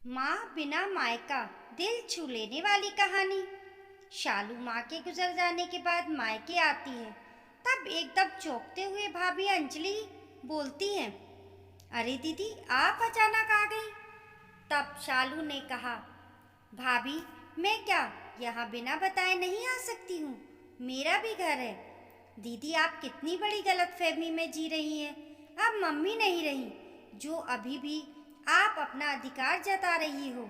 माँ बिना मायका, दिल छू लेने वाली कहानी। शालू माँ के गुजर जाने के बाद मायके आती है। तब एकदम चौंकते हुए भाभी अंजलि बोलती हैं, अरे दीदी, आप अचानक आ गई। तब शालू ने कहा, भाभी, मैं क्या यहाँ बिना बताए नहीं आ सकती हूँ? मेरा भी घर है। दीदी, आप कितनी बड़ी गलतफहमी में जी रही हैं। अब मम्मी नहीं रही, जो अभी भी आप अपना अधिकार जता रही हो।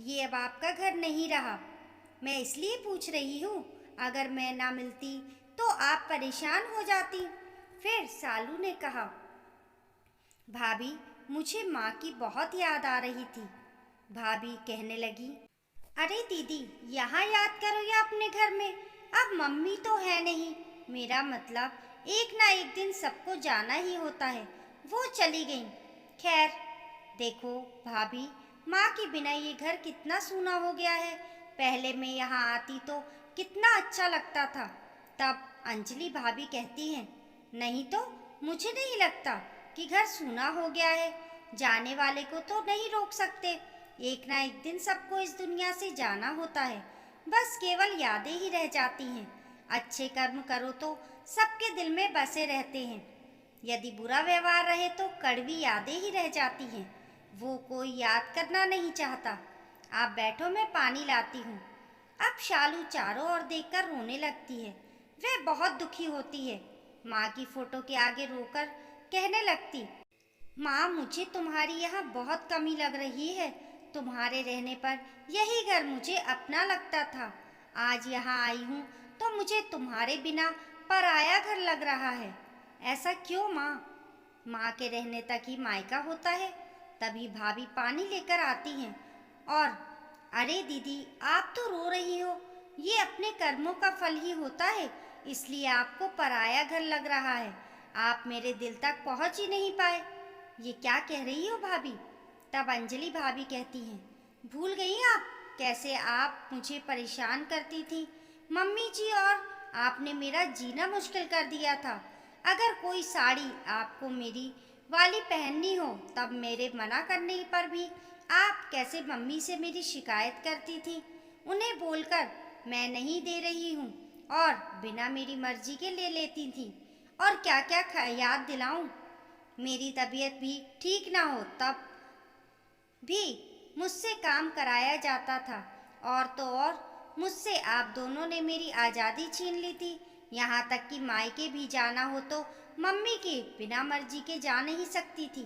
ये अब आपका घर नहीं रहा। मैं इसलिए पूछ रही हूँ, अगर मैं ना मिलती तो आप परेशान हो जाती। फिर सालू ने कहा, भाभी, मुझे माँ की बहुत याद आ रही थी। भाभी कहने लगी, अरे दीदी, यहाँ याद करो या अपने घर में? अब मम्मी तो है नहीं। मेरा मतलब एक ना एक दिन सबको जाना ही होता है। वो चली गई। खैर, देखो भाभी, माँ के बिना ये घर कितना सूना हो गया है। पहले मैं यहाँ आती तो कितना अच्छा लगता था। तब अंजलि भाभी कहती हैं, नहीं तो मुझे नहीं लगता कि घर सूना हो गया है। जाने वाले को तो नहीं रोक सकते। एक ना एक दिन सबको इस दुनिया से जाना होता है। बस केवल यादें ही रह जाती हैं। अच्छे कर्म करो तो सबके दिल में बसे रहते हैं। यदि बुरा व्यवहार रहे तो कड़वी यादें ही रह जाती हैं। वो कोई याद करना नहीं चाहता। आप बैठो, मैं पानी लाती हूँ। अब शालू चारों ओर देखकर रोने लगती है। वह बहुत दुखी होती है। माँ की फोटो के आगे रोकर कहने लगती, माँ, मुझे तुम्हारी यहाँ बहुत कमी लग रही है। तुम्हारे रहने पर यही घर मुझे अपना लगता था। आज यहाँ आई हूँ तो मुझे तुम्हारे बिना पराया घर लग रहा है। ऐसा क्यों माँ? माँ के रहने तक ही मायका होता है। तभी भाभी पानी लेकर आती हैं और, अरे दीदी, आप तो रो रही हो। ये अपने कर्मों का फल ही होता है, इसलिए आपको पराया घर लग रहा है। आप मेरे दिल तक पहुँच ही नहीं पाए। ये क्या कह रही हो भाभी? तब अंजलि भाभी कहती हैं, भूल गई आप कैसे आप मुझे परेशान करती थी मम्मी जी, और आपने मेरा जीना मुश्किल कर दिया था। अगर कोई साड़ी आपको मेरी वाली पहननी हो तब मेरे मना करने पर भी आप कैसे मम्मी से मेरी शिकायत करती थी, उन्हें बोलकर मैं नहीं दे रही हूँ और बिना मेरी मर्जी के ले लेती थी। और क्या क्या याद दिलाऊं? मेरी तबीयत भी ठीक ना हो तब भी मुझसे काम कराया जाता था। और तो और, मुझसे आप दोनों ने मेरी आज़ादी छीन ली थी। यहाँ तक कि मायके भी जाना हो तो मम्मी के बिना मर्जी के जा नहीं सकती थी।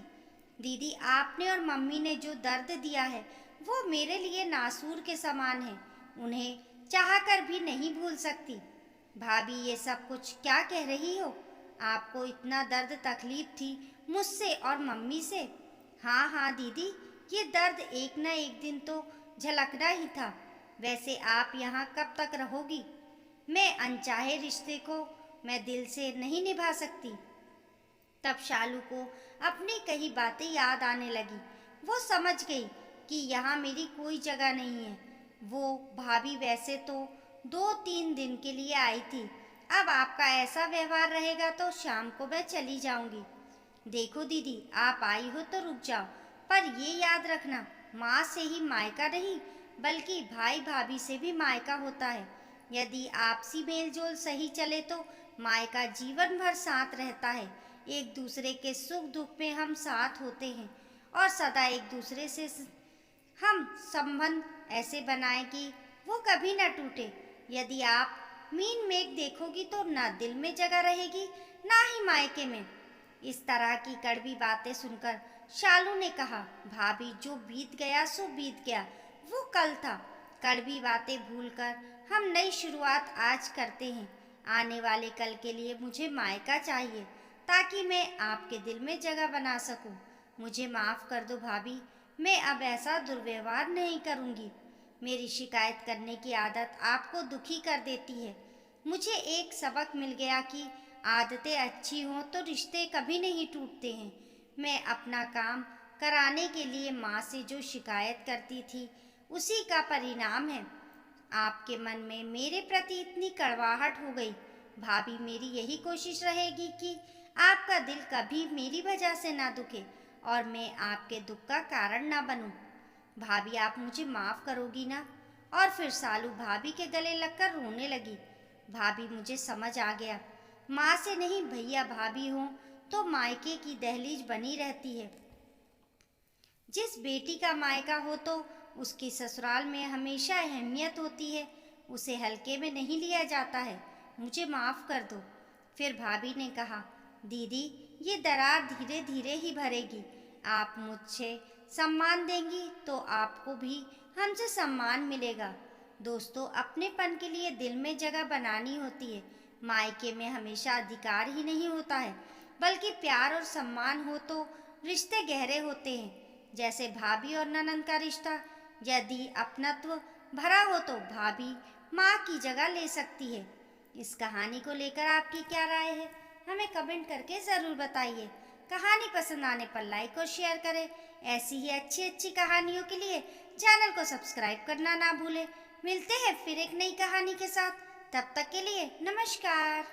दीदी, आपने और मम्मी ने जो दर्द दिया है वो मेरे लिए नासूर के समान है। उन्हें चाहकर भी नहीं भूल सकती। भाभी, ये सब कुछ क्या कह रही हो? आपको इतना दर्द तकलीफ थी मुझसे और मम्मी से। हाँ हाँ दीदी, ये दर्द एक न एक दिन तो झलकना ही था। वैसे आप यहाँ कब तक रहोगी? मैं अनचाहे रिश्ते को मैं दिल से नहीं निभा सकती। तब शालू को अपनी कही बातें याद आने लगी। वो समझ गई कि यहाँ मेरी कोई जगह नहीं है। वो भाभी वैसे तो 2-3 दिन के लिए आई थी। अब आपका ऐसा व्यवहार रहेगा तो शाम को मैं चली जाऊंगी। देखो दीदी, आप आई हो तो रुक जाओ, पर ये याद रखना, माँ से ही मायका नहीं बल्कि भाई भाभी से भी मायका होता है। यदि आपसी मेलजोल सही चले तो मायका जीवन भर साथ रहता है। एक दूसरे के सुख दुख में हम साथ होते हैं और सदा एक दूसरे से हम संबंध ऐसे बनाएं कि वो कभी न टूटे। यदि आप मीन मेघ देखोगी तो ना दिल में जगह रहेगी, ना ही मायके में। इस तरह की कड़वी बातें सुनकर शालू ने कहा, भाभी, जो बीत गया सो बीत गया, वो कल था। कड़वी बातें भूलकर हम नई शुरुआत आज करते हैं। आने वाले कल के लिए मुझे मायका चाहिए ताकि मैं आपके दिल में जगह बना सकूं। मुझे माफ़ कर दो भाभी, मैं अब ऐसा दुर्व्यवहार नहीं करूंगी। मेरी शिकायत करने की आदत आपको दुखी कर देती है। मुझे एक सबक मिल गया कि आदतें अच्छी हों तो रिश्ते कभी नहीं टूटते हैं। मैं अपना काम कराने के लिए माँ से जो शिकायत करती थी उसी का परिणाम है। आपके मन में मेरे प्रति इतनी कड़वाहट हो गई। भाभी, मेरी यही कोशिश रहेगी कि आपका दिल कभी मेरी वजह से ना दुखे और मैं आपके दुख का कारण ना बनूं। भाभी आप मुझे माफ़ करोगी ना? और फिर सालू भाभी के गले लगकर रोने लगी। भाभी मुझे समझ आ गया, माँ से नहीं भैया भाभी हों तो मायके की दहलीज बनी रहती है। जिस बेटी का मायका हो तो उसके ससुराल में हमेशा अहमियत होती है, उसे हल्के में नहीं लिया जाता है। मुझे माफ़ कर दो। फिर भाभी ने कहा, दीदी ये दरार धीरे धीरे ही भरेगी। आप मुझसे सम्मान देंगी तो आपको भी हमसे सम्मान मिलेगा। दोस्तों, अपनेपन के लिए दिल में जगह बनानी होती है। मायके में हमेशा अधिकार ही नहीं होता है, बल्कि प्यार और सम्मान हो तो रिश्ते गहरे होते हैं। जैसे भाभी और ननंद का रिश्ता, यदि अपनत्व भरा हो तो भाभी माँ की जगह ले सकती है। इस कहानी को लेकर आपकी क्या राय है? हमें कमेंट करके ज़रूर बताइए। कहानी पसंद आने पर लाइक और शेयर करें। ऐसी ही अच्छी अच्छी कहानियों के लिए चैनल को सब्सक्राइब करना ना भूलें। मिलते हैं फिर एक नई कहानी के साथ। तब तक के लिए नमस्कार।